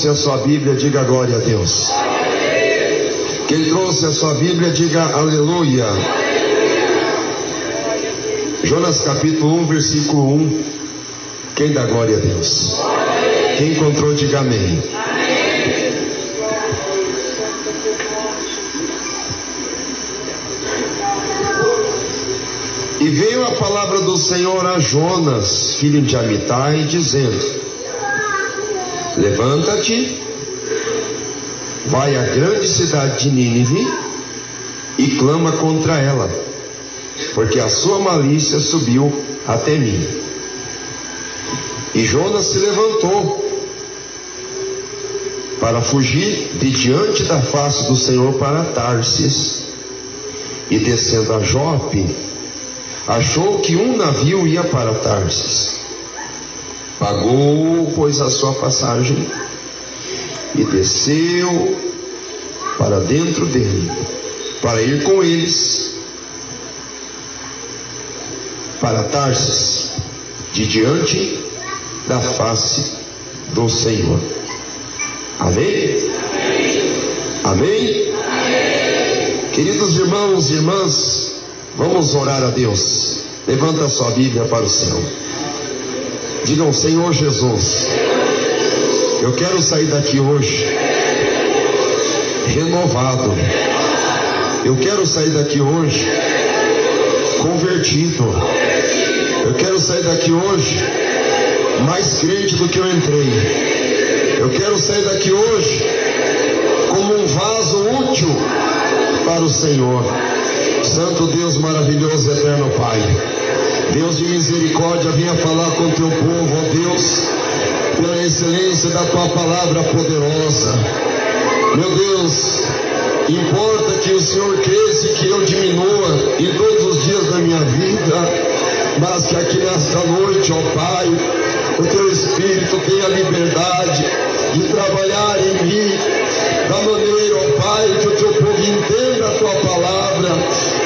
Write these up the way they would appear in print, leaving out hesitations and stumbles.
trouxe a sua Bíblia, diga glória a Deus. Quem trouxe a sua Bíblia, diga aleluia. Jonas capítulo 1, versículo 1. Quem dá glória a Deus? Quem encontrou, diga amém. E veio a palavra do Senhor a Jonas, filho de Amitai, dizendo: levanta-te, vai à grande cidade de Nínive e clama contra ela, porque a sua malícia subiu até mim. E Jonas se levantou para fugir de diante da face do Senhor para Tarsis, e descendo a Jope, achou que um navio ia para Tarsis. Pagou, pois, a sua passagem e desceu para dentro dele, para ir com eles para Tarsis, de diante da face do Senhor. Amém? Amém? Amém? Queridos irmãos e irmãs, vamos orar a Deus. Levanta a sua Bíblia para o céu. Digam: Senhor Jesus, eu quero sair daqui hoje renovado. Eu quero sair daqui hoje convertido. Eu quero sair daqui hoje mais crente do que eu entrei. Eu quero sair daqui hoje como um vaso útil para o Senhor. Santo Deus maravilhoso, eterno Pai, Deus de misericórdia, venha falar com o teu povo, ó Deus, pela excelência da tua palavra poderosa. Meu Deus, importa que o Senhor cresça e que eu diminua em todos os dias da minha vida, mas que aqui nesta noite, ó Pai, o teu Espírito tenha liberdade de trabalhar em mim, da maneira, ó Pai, que o teu povo entenda a tua palavra,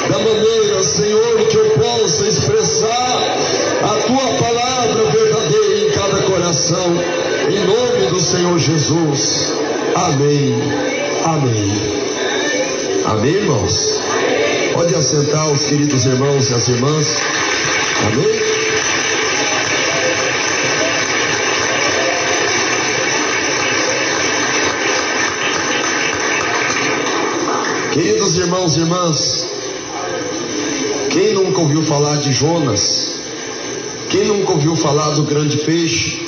da maneira, Senhor, que eu possa expressar a tua palavra verdadeira em cada coração, em nome do Senhor Jesus. Amém. Amém. Amém, irmãos? Pode assentar os queridos irmãos e as irmãs. Amém? Queridos irmãos e irmãs, quem nunca ouviu falar de Jonas? Quem nunca ouviu falar do grande peixe,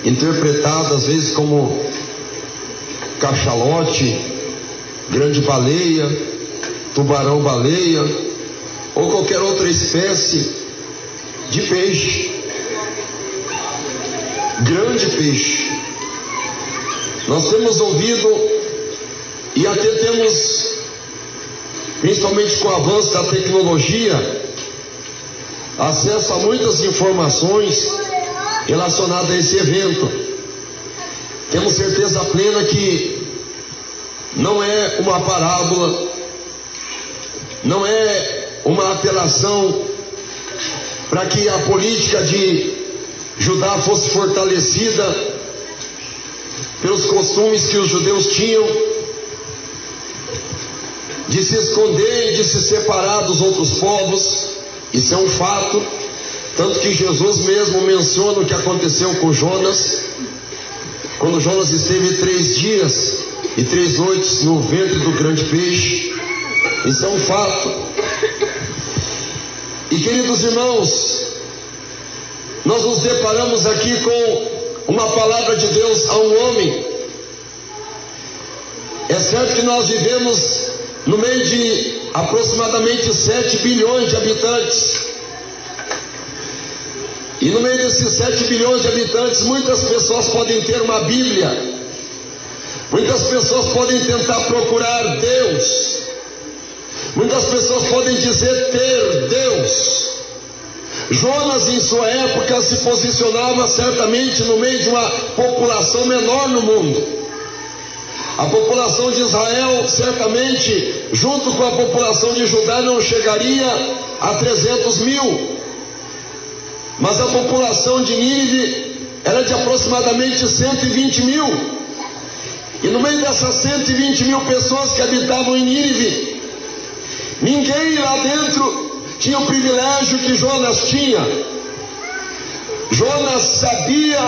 interpretado às vezes como cachalote, grande baleia, tubarão-baleia, ou qualquer outra espécie de peixe? Grande peixe. Nós temos ouvido e até temos, principalmente com o avanço da tecnologia, acesso a muitas informações relacionadas a esse evento. Temos certeza plena que não é uma parábola, não é uma apelação para que a política de Judá fosse fortalecida pelos costumes que os judeus tinham de se esconder e de se separar dos outros povos. Isso é um fato, tanto que Jesus mesmo menciona o que aconteceu com Jonas, quando Jonas esteve 3 dias e 3 noites no ventre do grande peixe. Isso é um fato. E, queridos irmãos, nós nos deparamos aqui com uma palavra de Deus a um homem. É certo que nós vivemos no meio de aproximadamente 7 bilhões de habitantes. E no meio desses 7 bilhões de habitantes, muitas pessoas podem ter uma Bíblia. Muitas pessoas podem tentar procurar Deus. Muitas pessoas podem dizer ter Deus. Jonas, em sua época, se posicionava certamente no meio de uma população menor no mundo. A população de Israel, certamente, junto com a população de Judá, não chegaria a 300 mil. Mas a população de Nínive era de aproximadamente 120 mil. E no meio dessas 120 mil pessoas que habitavam em Nínive, ninguém lá dentro tinha o privilégio que Jonas tinha. Jonas sabia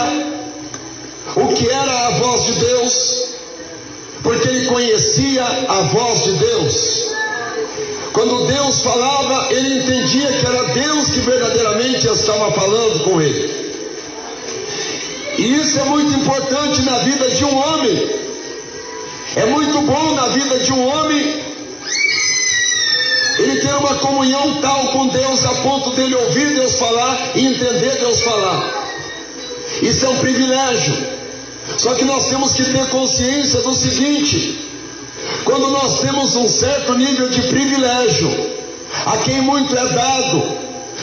o que era a voz de Deus, porque ele conhecia a voz de Deus. Quando Deus falava, ele entendia que era Deus que verdadeiramente estava falando com ele. E isso é muito importante na vida de um homem. É muito bom na vida de um homem ele ter uma comunhão tal com Deus a ponto dele ouvir Deus falar e entender Deus falar. Isso é um privilégio. Só que nós temos que ter consciência do seguinte: quando nós temos um certo nível de privilégio, a quem muito é dado,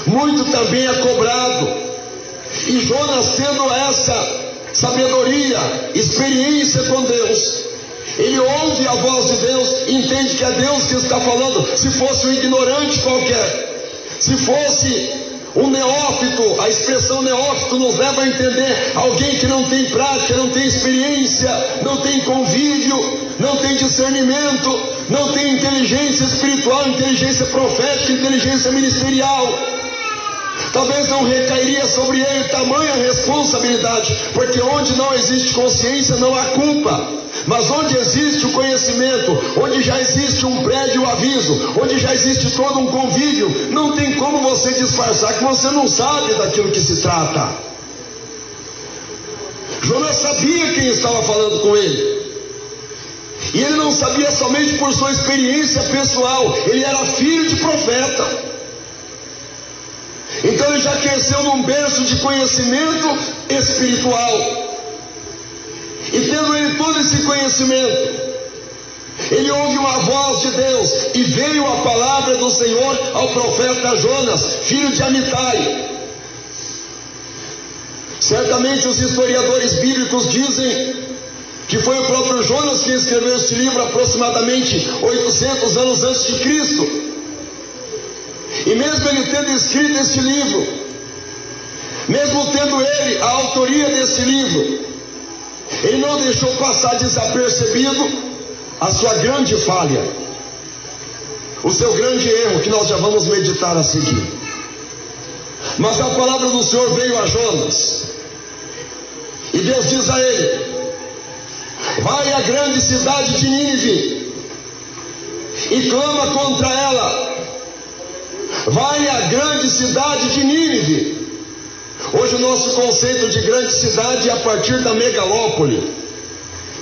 muito também é cobrado. E Jonas, tendo essa sabedoria, experiência com Deus, ele ouve a voz de Deus, entende que é Deus que está falando. Se fosse um ignorante qualquer, se fosse um neófito, a expressão neófito nos leva a entender alguém que não tem prática, não tem experiência, não tem convívio, não tem discernimento, não tem inteligência espiritual, inteligência profética, inteligência ministerial. Talvez não recairia sobre ele tamanha responsabilidade, porque onde não existe consciência não há culpa. Mas onde existe o conhecimento, onde já existe um prévio aviso, onde já existe todo um convívio, não tem como você disfarçar que você não sabe daquilo que se trata. Jonas sabia quem estava falando com ele. E ele não sabia somente por sua experiência pessoal, ele era filho de profeta. Então ele já cresceu num berço de conhecimento espiritual. E tendo ele todo esse conhecimento, ele ouve uma voz de Deus, e veio a palavra do Senhor ao profeta Jonas, filho de Amitai. Certamente os historiadores bíblicos dizem que foi o próprio Jonas que escreveu este livro aproximadamente 800 anos antes de Cristo. E mesmo ele tendo escrito este livro, mesmo tendo ele a autoria desse livro, ele não deixou passar desapercebido a sua grande falha, o seu grande erro, que nós já vamos meditar a seguir. Mas a palavra do Senhor veio a Jonas, e Deus diz a ele: vai à grande cidade de Nínive e clama contra ela. Vai à grande cidade de Nínive. Hoje o nosso conceito de grande cidade é a partir da megalópole.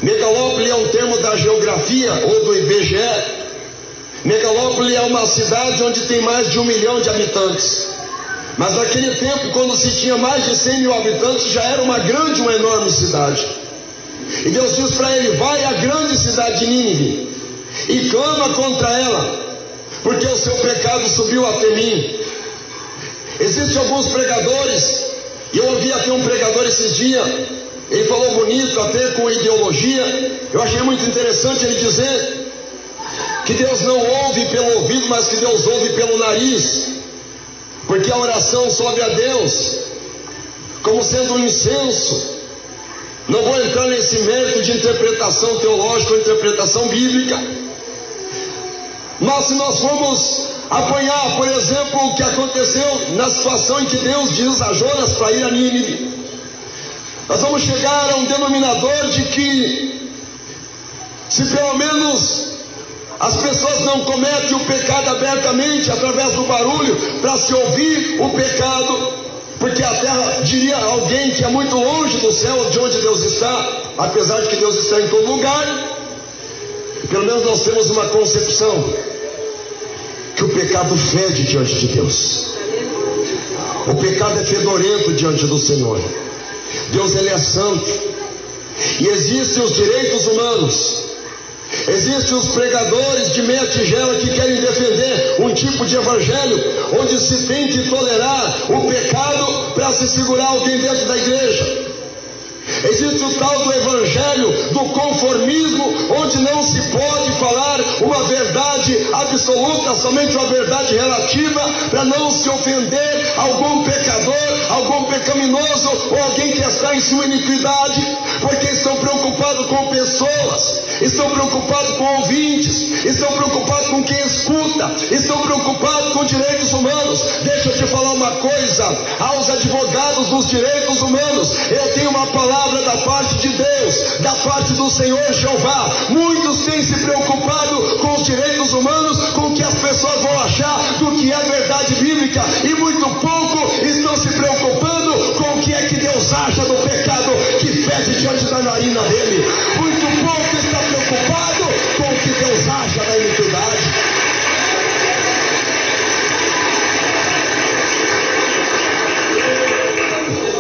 Megalópole é um termo da geografia ou do IBGE. Megalópole é uma cidade onde tem mais de 1 milhão de habitantes. Mas naquele tempo, quando se tinha mais de 100 mil habitantes, já era uma enorme cidade. E Deus diz para ele: vai à grande cidade de Nínive e clama contra ela, porque o seu pecado subiu até mim. Existem alguns pregadores, e eu ouvi até um pregador esses dias, ele falou bonito, até com ideologia. Eu achei muito interessante ele dizer que Deus não ouve pelo ouvido, mas que Deus ouve pelo nariz, porque a oração sobe a Deus como sendo um incenso. Não vou entrar nesse mérito de interpretação teológica ou interpretação bíblica, mas se nós formos apanhar, por exemplo, o que aconteceu na situação em que Deus diz a Jonas para ir a Nínive, nós vamos chegar a um denominador de que, se pelo menos as pessoas não cometem o pecado abertamente, através do barulho, para se ouvir o pecado, porque a terra, diria alguém que é muito longe do céu, de onde Deus está, apesar de que Deus está em todo lugar, pelo menos nós temos uma concepção que o pecado fede diante de Deus. O pecado é fedorento diante do Senhor. Deus, ele é santo. E existem os direitos humanos. Existem os pregadores de meia tigela que querem defender um tipo de evangelho onde se tem que tolerar o pecado para se segurar alguém dentro da igreja. Existe o tal do evangelho do conformismo, onde não se pode falar uma verdade absoluta, somente uma verdade relativa, para não se ofender algum pecador, algum pecaminoso ou alguém que está em sua iniquidade, porque estão preocupados com pessoas, estão preocupados com ouvintes, estão preocupados com quem escuta, estão preocupados com direitos humanos. Deixa eu te falar uma coisa, aos advogados dos direitos humanos, eu tenho uma palavra da parte de Deus, da parte do Senhor Jeová. Muitos têm se preocupado com os direitos humanos, com o que as pessoas vão achar do que é verdade bíblica, e muito pouco estão se preocupando com o que é que Deus acha do pecado que fede diante da narina dele. Muito pouco está preocupado com o que Deus acha da iniquidade.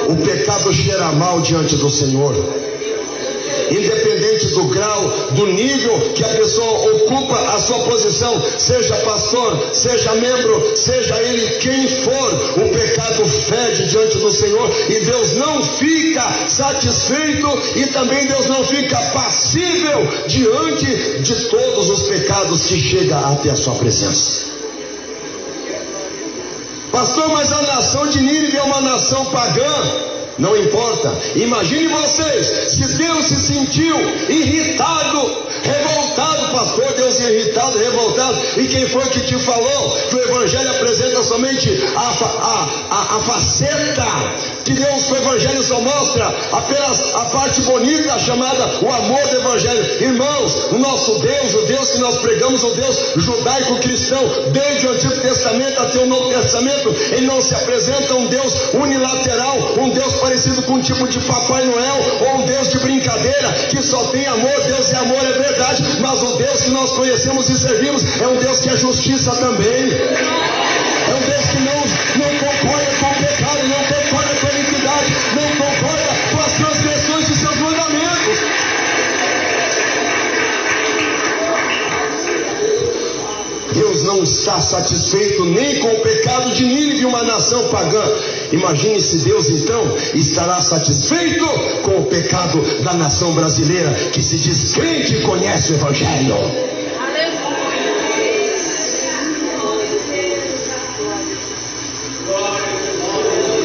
O pecado cheira mal diante do Senhor, independente do grau, do nível que a pessoa ocupa a sua posição, seja pastor, seja membro, seja ele quem for, o pecado fede diante do Senhor, e Deus não fica satisfeito, e também Deus não fica passível diante de todos os pecados que chegam até a sua presença. Pastor, mas a nação de Nínive é uma nação pagã. Não importa, imagine vocês, se Deus se sentiu irritado, revoltado, pastor, Deus irritado, revoltado, e quem foi que te falou que o Evangelho apresenta somente a faceta, que Deus, o Evangelho só mostra apenas a parte bonita chamada o amor do Evangelho? Irmãos, o nosso Deus, o Deus que nós pregamos, o Deus judaico-cristão, desde o Antigo Testamento até o Novo Testamento, ele não se apresenta um Deus unilateral, um Deus parecido com um tipo de Papai Noel, ou um Deus de brincadeira, que só tem amor. Deus é amor, é verdade, mas o Deus que nós conhecemos e servimos é um Deus que é justiça também, é um Deus que não concorda com o pecado, não concorda com a iniquidade, não concorda com as transgressões de seus mandamentos. Deus não está satisfeito nem com o pecado de Nínive, uma nação pagã. Imagine se Deus então estará satisfeito com o pecado da nação brasileira, que se diz crente e conhece o Evangelho.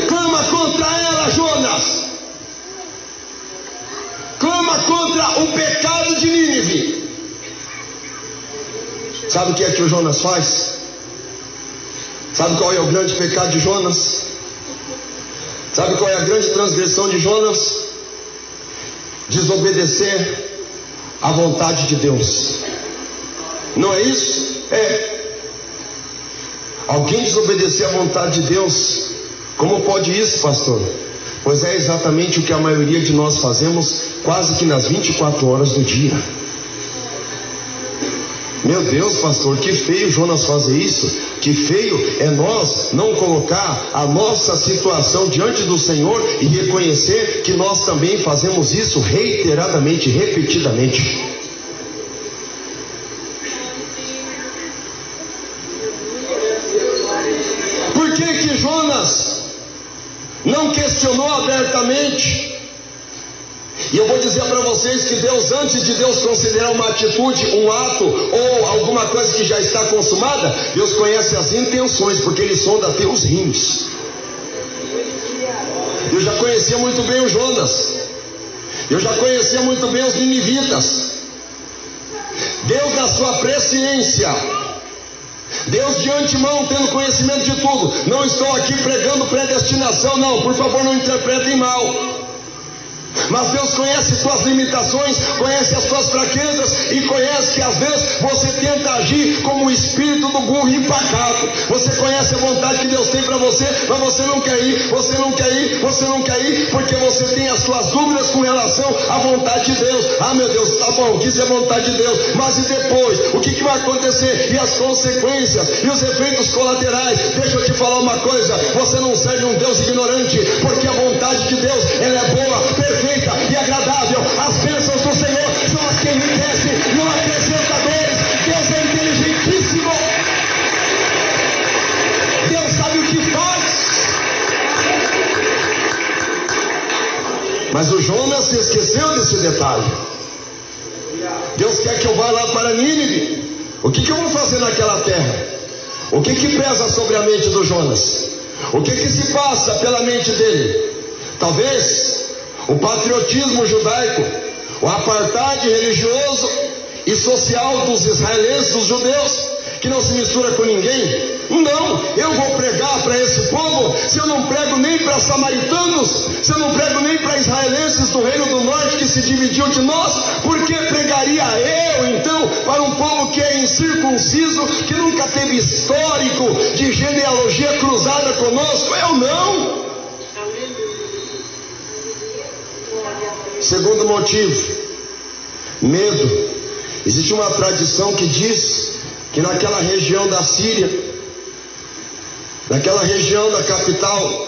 Clama contra ela, Jonas. Clama contra o pecado de Nínive. Sabe o que é que o Jonas faz? Sabe qual é o grande pecado de Jonas? Sabe qual é a grande transgressão de Jonas? Desobedecer à vontade de Deus. Não é isso? É. Alguém desobedecer à vontade de Deus, como pode isso, pastor? Pois é exatamente o que a maioria de nós fazemos quase que nas 24 horas do dia. Meu Deus, pastor, que feio Jonas fazer isso. Que feio é nós não colocar a nossa situação diante do Senhor e reconhecer que nós também fazemos isso reiteradamente, repetidamente. Por que Jonas não questionou abertamente? E eu vou dizer para vocês que Deus, antes de Deus considerar uma atitude, um ato ou alguma coisa que já está consumada, Deus conhece as intenções, porque Ele sonda até os rins. Eu já conhecia muito bem o Jonas, eu já conhecia muito bem os ninivitas. Deus, na sua presciência, Deus de antemão, tendo conhecimento de tudo. Não estou aqui pregando predestinação, não, por favor, não interpretem mal. Mas Deus conhece suas limitações, conhece as suas fraquezas, e conhece que às vezes você tenta agir como o espírito do burro empacado. Você conhece a vontade que Deus tem para você, mas você não quer ir, você não quer ir, você não quer ir, porque você tem as suas dúvidas com relação à vontade de Deus. Ah, meu Deus, tá bom, quis a vontade de Deus, mas e depois? O que vai acontecer? E as consequências? E os efeitos colaterais? Deixa eu te falar uma coisa, você não serve um Deus ignorante, porque a vontade de Deus, ela é boa, perfeita e agradável. As bênçãos do Senhor são as que enriquecem, não acrescentam dores. Deus é inteligentíssimo, Deus sabe o que faz. Mas o Jonas se esqueceu desse detalhe. Deus quer que eu vá lá para Nínive. O que eu vou fazer naquela terra? O que pesa sobre a mente do Jonas? O que se passa pela mente dele? Talvez o patriotismo judaico, o apartheid religioso e social dos israelenses, dos judeus, que não se mistura com ninguém. Não, eu vou pregar para esse povo, se eu não prego nem para samaritanos, se eu não prego nem para israelenses do Reino do Norte que se dividiu de nós, por que pregaria eu então para um povo que é incircunciso, que nunca teve histórico de genealogia cruzada conosco? Eu não. Segundo motivo, medo. Existe uma tradição que diz que naquela região da Síria, naquela região da capital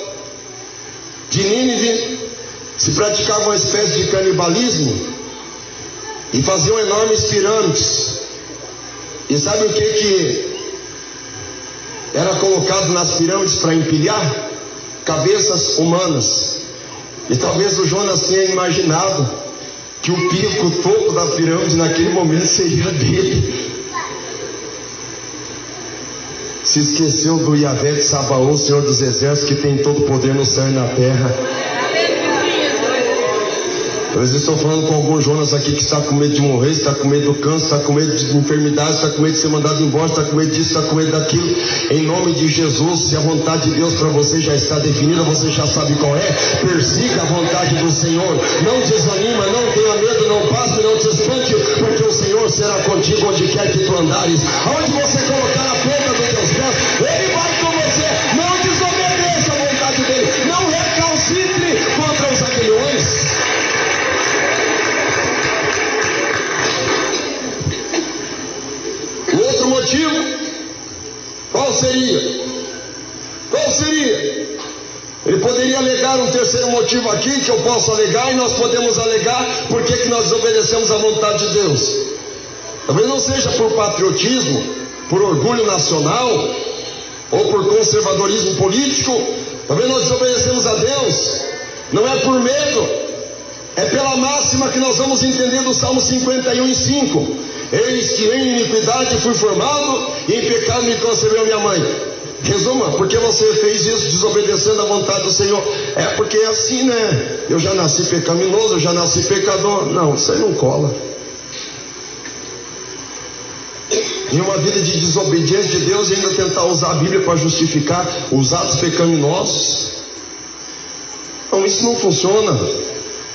de Nínive, se praticava uma espécie de canibalismo e faziam enormes pirâmides. E sabe o que era colocado nas pirâmides para empilhar? Cabeças humanas. E talvez o Jonas tenha imaginado que o pico, o topo da pirâmide naquele momento seria dele. Se esqueceu do Yahvé de Sabaô, Senhor dos Exércitos, que tem todo o poder no céu e na terra. Talvez eu estou falando com algum Jonas aqui que está com medo de morrer, está com medo do câncer, está com medo de enfermidade, está com medo de ser mandado embora, está com medo disso, está com medo daquilo. Em nome de Jesus, se a vontade de Deus para você já está definida, você já sabe qual é. Persiga a vontade do Senhor. Não desanima, não tenha medo, não passe, não te espante, porque o Senhor será contigo onde quer que tu andares. Aonde você colocar a planta dos teus pés, Ele vai com você. Não desobedeça a vontade dEle. Não recalcitre contra os aguilhões. O outro motivo, qual seria? Qual seria? Ele poderia alegar um terceiro motivo aqui, que eu posso alegar, e nós podemos alegar por que nós desobedecemos à vontade de Deus. Talvez não seja por patriotismo, por orgulho nacional, ou por conservadorismo político. Talvez nós desobedecemos a Deus, não é por medo, é pela máxima que nós vamos entender do Salmo 51:5. Eis que em iniquidade fui formado, e em pecado me concebeu minha mãe. Resuma, por que você fez isso desobedecendo à vontade do Senhor? É porque é assim, né? Eu já nasci pecaminoso, eu já nasci pecador. Não, isso aí não cola. E uma vida de desobediência de Deus e ainda tentar usar a Bíblia para justificar os atos pecaminosos. Não, isso não funciona.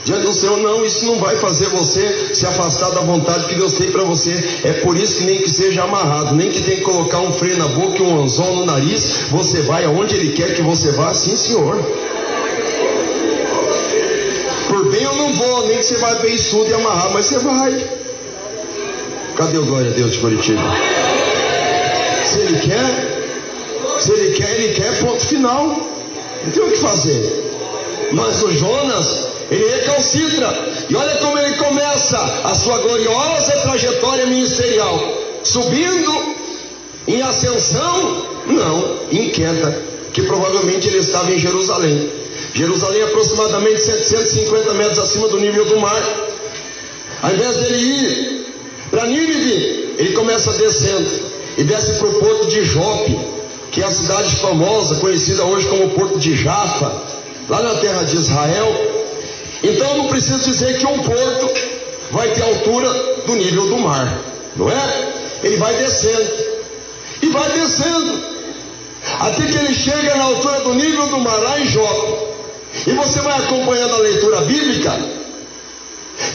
Diante do Senhor, não, isso não vai fazer você se afastar da vontade que Deus tem para você. É por isso que nem que seja amarrado, nem que tem que colocar um freio na boca e um anzol no nariz, você vai aonde Ele quer que você vá, sim, Senhor. Por bem eu não vou, nem que você vai ver estudo e amarrar, mas você vai. Cadê o glória a Deus de Curitiba? Se Ele quer, Ele quer, ponto final. Não tem o que fazer. Mas o Jonas, ele recalcitra, e olha como ele começa a sua gloriosa trajetória ministerial, subindo em ascensão, não, em queda, que provavelmente ele estava em Jerusalém. Jerusalém é aproximadamente 750 metros acima do nível do mar. Ao invés dele ir para Nínive, ele começa descendo, e desce para o porto de Jope, que é a cidade famosa, conhecida hoje como Porto de Jafa, lá na terra de Israel. Então não preciso dizer que um porto vai ter a altura do nível do mar, não é? Ele vai descendo, e vai descendo, até que ele chega na altura do nível do mar, lá em Jope. E você vai acompanhando a leitura bíblica,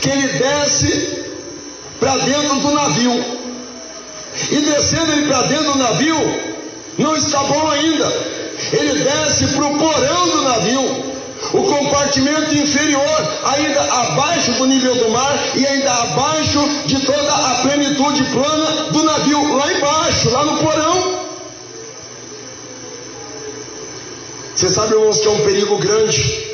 que ele desce para dentro do navio, e descendo ele para dentro do navio, não está bom ainda, ele desce para o porão do navio, o compartimento inferior, ainda abaixo do nível do mar e ainda abaixo de toda a plenitude plana do navio, lá embaixo, lá no porão. Você sabe, irmãos, que é um perigo grande,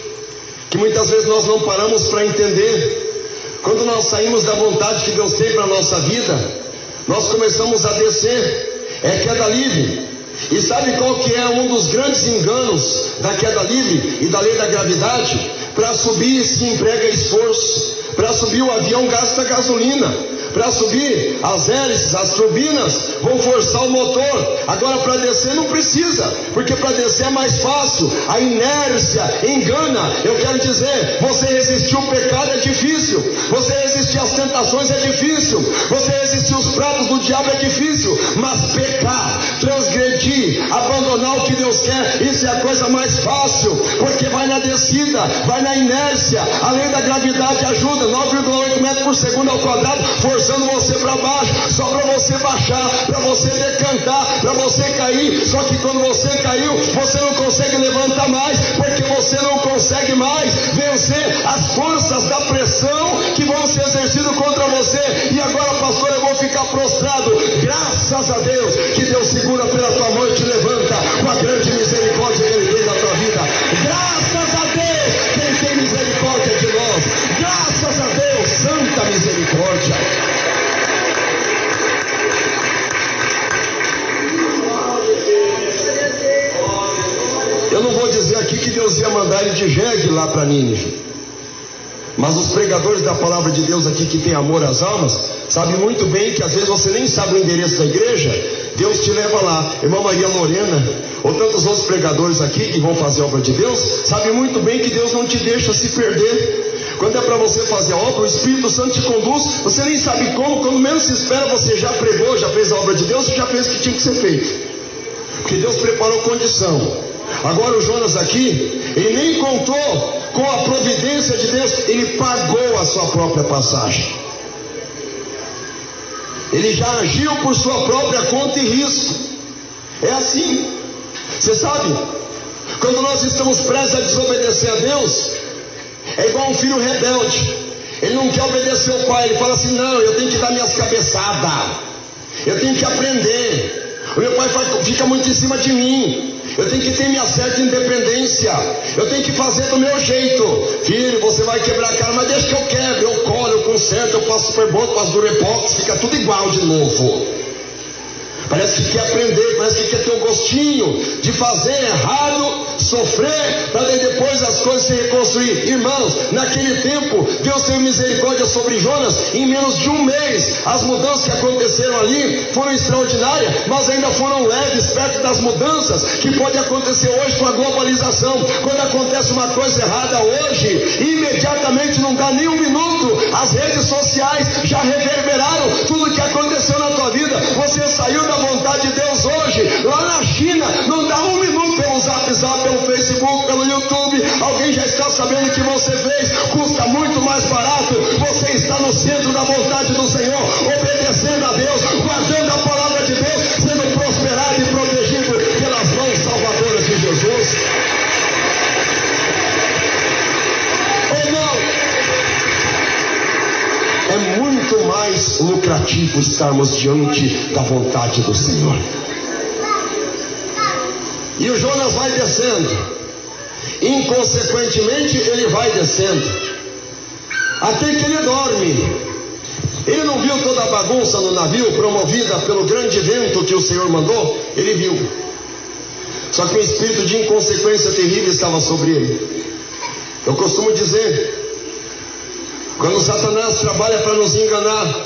que muitas vezes nós não paramos para entender. Quando nós saímos da vontade que Deus tem para a nossa vida, nós começamos a descer, é queda livre. E sabe qual que é um dos grandes enganos da queda livre e da lei da gravidade? Para subir se emprega esforço, para subir o avião gasta gasolina, Para subir, as hélices, as turbinas vão forçar o motor. Agora para descer não precisa, porque para descer é mais fácil. A inércia engana. Eu quero dizer, você resistir o pecado é difícil, você resistir às tentações é difícil, você resistir os pratos do diabo é difícil, mas pecar, transgredir, abandonar o que Deus quer, isso é a coisa mais fácil, porque vai na descida, vai na inércia. A lei da gravidade ajuda, 9,8 metros por segundo ao quadrado, forçando você para baixo, só para você baixar, para você decantar, para você cair. Só que quando você caiu, você não consegue levantar mais, porque você não consegue mais vencer as forças da pressão que vão ser exercidas contra você. E agora, pastor, eu vou ficar prostrado. Graças a Deus que Deus segura pela tua mão e te levanta com a grande misericórdia que Ele tem na tua vida. Graças a Deus, quem tem misericórdia de nós. Graças a Deus, santa misericórdia. Eu não vou dizer aqui que Deus ia mandar ele de jegue lá para Nínive, mas os pregadores da palavra de Deus aqui que tem amor às almas, sabem muito bem que às vezes você nem sabe o endereço da igreja, Deus te leva lá. Irmã Maria Lorena, ou tantos outros pregadores aqui que vão fazer a obra de Deus, sabem muito bem que Deus não te deixa se perder. Quando é para você fazer a obra, o Espírito Santo te conduz, você nem sabe como, quando menos se espera, você já pregou, já fez a obra de Deus, já fez o que tinha que ser feito, porque Deus preparou condição. Agora o Jonas aqui, ele nem contou com a providência de Deus, ele pagou a sua própria passagem. Ele já agiu por sua própria conta e risco. É assim. Você sabe, quando nós estamos prestes a desobedecer a Deus, é igual um filho rebelde. Ele não quer obedecer ao pai, ele fala assim: não, eu tenho que dar minhas cabeçadas, eu tenho que aprender, o meu pai fica muito em cima de mim, eu tenho que ter minha certa independência, eu tenho que fazer do meu jeito. Filho, você vai quebrar a cara, mas deixa que eu quebre, eu colo, eu conserto, eu passo superboto, passo durepox, fica tudo igual de novo. Parece que quer aprender, parece que quer ter um gostinho de fazer errado, sofrer, para depois as coisas se reconstruir. Irmãos, naquele tempo, Deus teve misericórdia sobre Jonas. Em menos de um mês, as mudanças que aconteceram ali foram extraordinárias, mas ainda foram leves perto das mudanças que pode acontecer hoje com a globalização. Quando acontece uma coisa errada hoje, imediatamente, não dá nem um minuto, as redes sociais já reverberaram tudo que aconteceu na tua vida. Você saiu da vontade de Deus hoje, lá na China, não dá um minuto pelo Zap, pelo Facebook, pelo YouTube, alguém já está sabendo o que você fez. Custa muito mais barato você está no centro da vontade do Senhor, obedecendo a Deus, guardando a palavra de Deus, sendo prosperado e protegido pelas mãos salvadoras de Jesus. Ou não? É muito mais lucrativo estarmos diante da vontade do Senhor. E o Jonas vai descendo, inconsequentemente ele vai descendo, até que ele dorme. Ele não viu toda a bagunça no navio promovida pelo grande vento que o Senhor mandou? Ele viu. Só que um espírito de inconsequência terrível estava sobre ele. Eu costumo dizer, quando Satanás trabalha para nos enganar,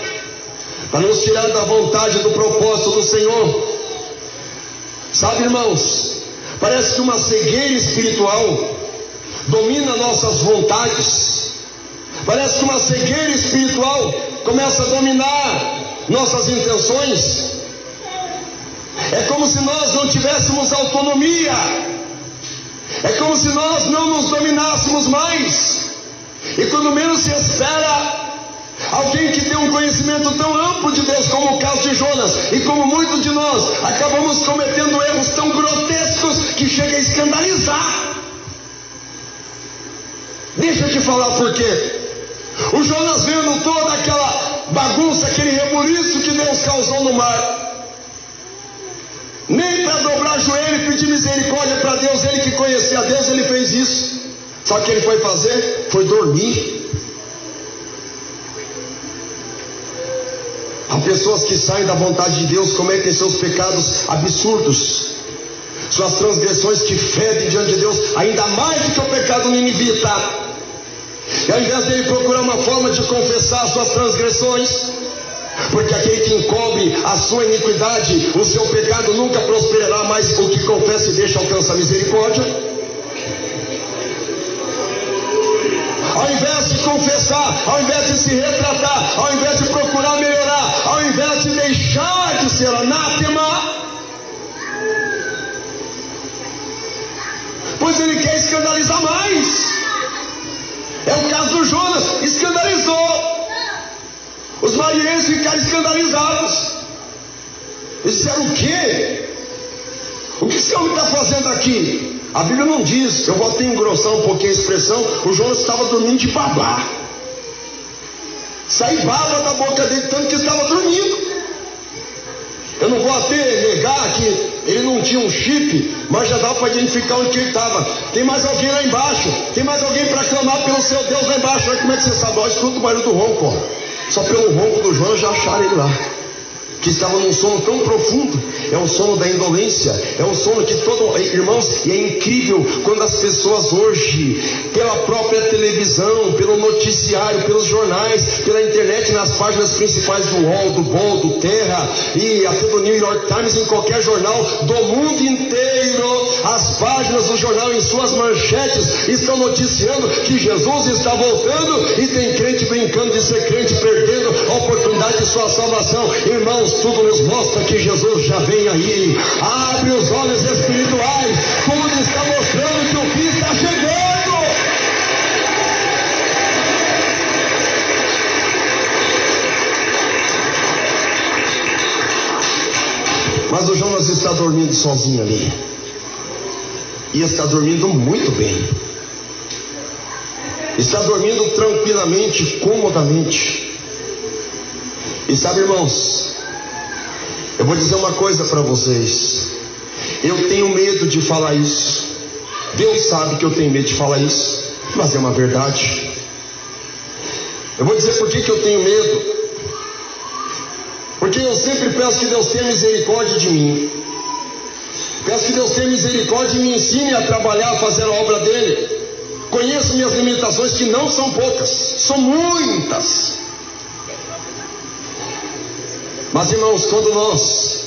para nos tirar da vontade, do propósito do Senhor, sabe, irmãos, parece que uma cegueira espiritual domina nossas vontades. Parece que uma cegueira espiritual começa a dominar nossas intenções. É como se nós não tivéssemos autonomia. É como se nós não nos dominássemos mais. E quando menos se espera, alguém que tem um conhecimento tão amplo de Deus, como o caso de Jonas, e como muitos de nós, acabamos cometendo erros tão grotescos que chega a escandalizar. Deixa eu te falar por quê. O Jonas, vendo toda aquela bagunça, aquele rebuliço que Deus causou no mar, nem para dobrar joelho e pedir misericórdia para Deus, ele que conhecia a Deus, ele fez isso. Sabe o que ele foi fazer? Foi dormir. Há pessoas que saem da vontade de Deus, cometem seus pecados absurdos, suas transgressões que fedem diante de Deus, ainda mais do que o pecado ninivita. E ao invés dele procurar uma forma de confessar suas transgressões, Porque aquele que encobre a sua iniquidade, o seu pecado nunca prosperará, mas o que confessa e deixa alcança a misericórdia. Ao invés de confessar, ao invés de se retratar, ao invés de procurar melhorar, ao invés de deixar de ser anátema, pois ele quer escandalizar mais. É o caso do Jonas, escandalizou. Os marinheiros ficaram escandalizados. Eles disseram: o quê? O que esse homem está fazendo aqui? A Bíblia não diz. Eu vou até engrossar um pouquinho a expressão. O Jonas estava dormindo de babá. Saiu baba da boca dele, tanto que estava dormindo. Eu não vou até negar que ele não tinha um chip, mas já dá para identificar onde ele estava. Tem mais alguém lá embaixo. Tem mais alguém para clamar pelo seu Deus lá embaixo. Olha como é que você sabe. Olha, escuta o barulho do ronco, ó. Só pelo ronco do Jonas já acharam ele lá, que estava num sono tão profundo. É um sono da indolência, é um sono que todo, irmãos, e é incrível quando as pessoas hoje, pela própria televisão, pelo noticiário, pelos jornais, pela internet, nas páginas principais do UOL, do BOL, do Terra e até do New York Times, em qualquer jornal do mundo inteiro, as páginas do jornal em suas manchetes estão noticiando que Jesus está voltando, e tem crente brincando de ser crente, perdendo a oportunidade de sua salvação. Irmãos, tudo nos mostra que Jesus já vem aí. Abre os olhos espirituais, tudo está mostrando que o fim está chegando. Mas o Jonas está dormindo sozinho ali, e está dormindo muito bem, está dormindo tranquilamente, comodamente. E sabe, irmãos, eu vou dizer uma coisa para vocês. Eu tenho medo de falar isso. Deus sabe que eu tenho medo de falar isso, mas é uma verdade. Eu vou dizer por que eu tenho medo. Porque eu sempre peço que Deus tenha misericórdia de mim. Peço que Deus tenha misericórdia e me ensine a trabalhar, a fazer a obra dele. Conheço minhas limitações, que não são poucas, são muitas. Mas, irmãos, quando nós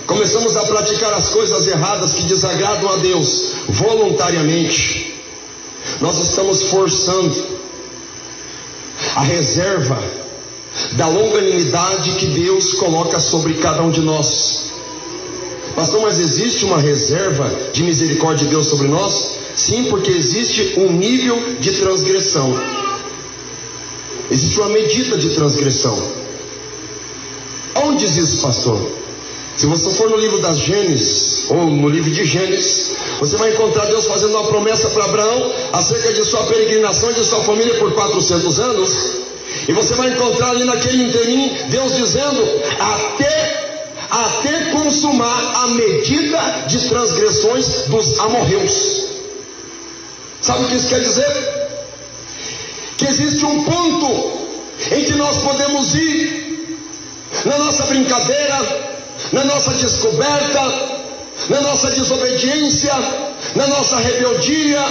começamos a praticar as coisas erradas que desagradam a Deus voluntariamente, nós estamos forçando a reserva da longanimidade que Deus coloca sobre cada um de nós. Pastor, mas existe uma reserva de misericórdia de Deus sobre nós? Sim, porque existe um nível de transgressão. Existe uma medida de transgressão. Onde diz isso, pastor? Se você for no livro das Gênesis, ou no livro de Gênesis, você vai encontrar Deus fazendo uma promessa para Abraão acerca de sua peregrinação e de sua família por 400 anos. E você vai encontrar ali naquele inteirinho Deus dizendo: até consumar a medida de transgressões dos amorreus. Sabe o que isso quer dizer? Que existe um ponto em que nós podemos ir na nossa brincadeira, na nossa descoberta, na nossa desobediência, na nossa rebeldia,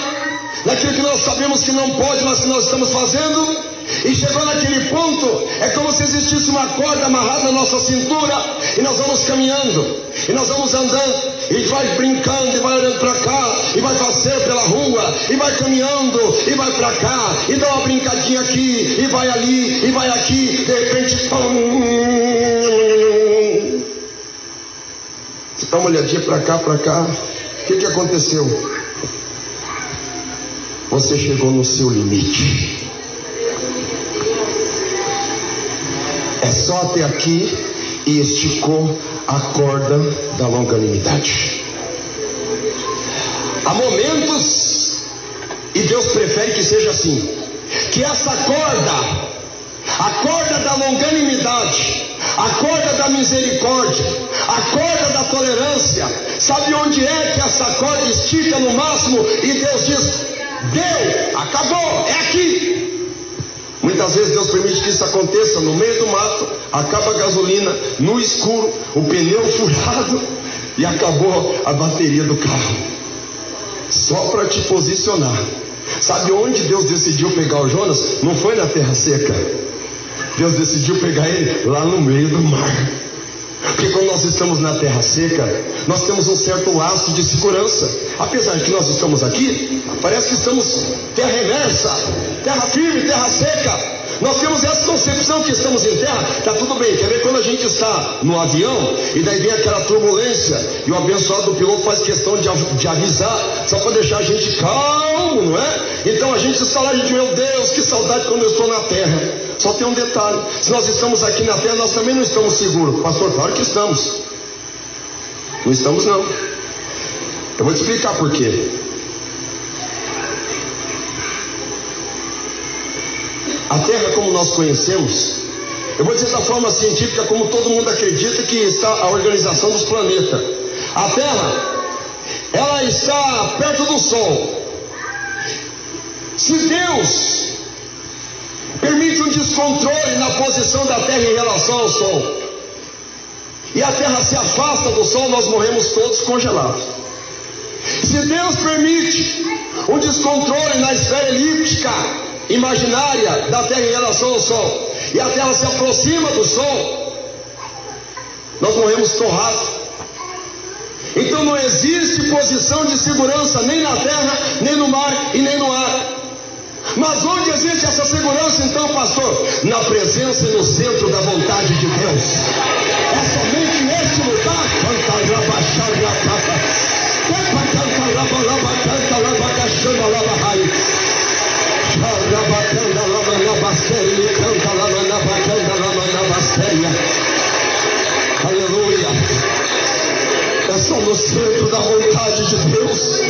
naquilo que nós sabemos que não pode, mas que nós estamos fazendo. E chegou naquele ponto, é como se existisse uma corda amarrada na nossa cintura, e nós vamos caminhando, e nós vamos andando, e vai brincando, e vai olhando para cá, e vai passear pela rua, e vai caminhando, e vai para cá, e dá uma brincadinha aqui, e vai ali, e vai aqui, de repente, você dá uma olhadinha para cá, o que aconteceu? Você chegou no seu limite. É só até aqui, e esticou a corda da longanimidade. Há momentos, e Deus prefere que seja assim, que essa corda, a corda da longanimidade, a corda da misericórdia, a corda da tolerância, sabe onde é que essa corda estica no máximo? E Deus diz: deu, acabou, é aqui. Muitas vezes Deus permite que isso aconteça no meio do mato, acaba a gasolina, no escuro, o pneu furado, e acabou a bateria do carro, só para te posicionar. Sabe onde Deus decidiu pegar o Jonas? Não foi na terra seca, Deus decidiu pegar ele lá no meio do mar. Porque quando nós estamos na terra seca, nós temos um certo laço de segurança. Apesar de que nós estamos aqui, parece que estamos terra imersa, terra firme, terra seca. Nós temos essa concepção que estamos em terra, está tudo bem. Quer ver quando a gente está no avião e daí vem aquela turbulência e o abençoado do piloto faz questão de avisar, só para deixar a gente calmo, não é? Então a gente está lá e diz, meu Deus, que saudade quando eu estou na terra. Só tem um detalhe, se nós estamos aqui na terra, nós também não estamos seguros. Pastor, claro que estamos. Não estamos não. Eu vou te explicar por quê. A terra como nós conhecemos, eu vou dizer da forma científica como todo mundo acredita que está a organização dos planetas. A terra, ela está perto do sol. Se Deus permite um descontrole na posição da terra em relação ao sol, e a terra se afasta do sol, nós morremos todos congelados. Se Deus permite um descontrole na esfera elíptica imaginária da terra em relação ao sol, e a terra se aproxima do sol, nós morremos torrados. Então não existe posição de segurança nem na terra, nem no mar e nem no ar. Mas onde existe essa segurança então, pastor? Na presença e no centro da vontade de Deus. É somente neste lugar. Aleluia. É só no centro da vontade de Deus.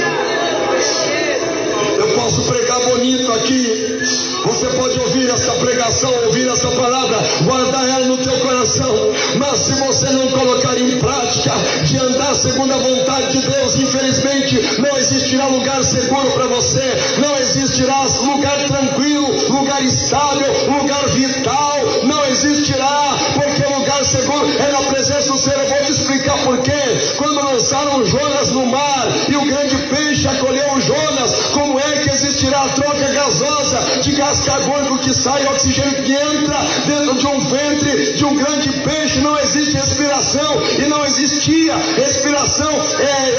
Eu posso pregar bonito aqui, você pode ouvir essa pregação, ouvir essa palavra, guardar ela no teu coração, mas se você não colocar em prática, de andar segundo a vontade de Deus, infelizmente não existirá lugar seguro para você, não existirá lugar tranquilo, lugar estável, lugar vital, não existirá, porque o lugar seguro é na presença do Senhor. Eu vou te explicar por quê. Quando lançaram Jonas no mar e o grande peixe acolheu Jonas, como é que existirá a troca gasosa de gás carbônico que sai, oxigênio que entra dentro de um ventre de um grande peixe? Não existe respiração, e não existia respiração,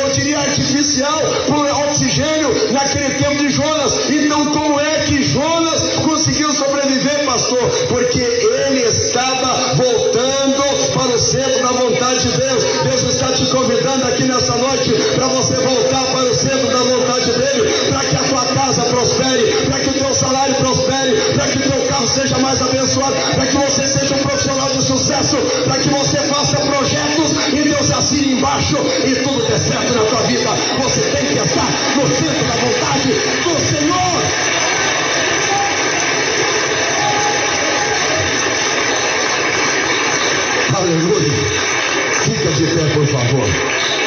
eu diria artificial, por oxigênio naquele tempo de Jonas. Então como é que Jonas conseguiu sobreviver, pastor? Porque ele estava voltando para o centro da vontade de Deus. Deus está te convidando aqui nessa noite para você voltar para o centro da vontade dele, para que a tua casa prospere, para que o teu salário prospere, para que o teu carro seja mais abençoado, para que você seja um profissional de sucesso, para que você faça projetos e Deus assine embaixo e tudo dê certo na tua vida. Você tem que estar no centro da vontade do Senhor. Aleluia. Fica de pé, por favor.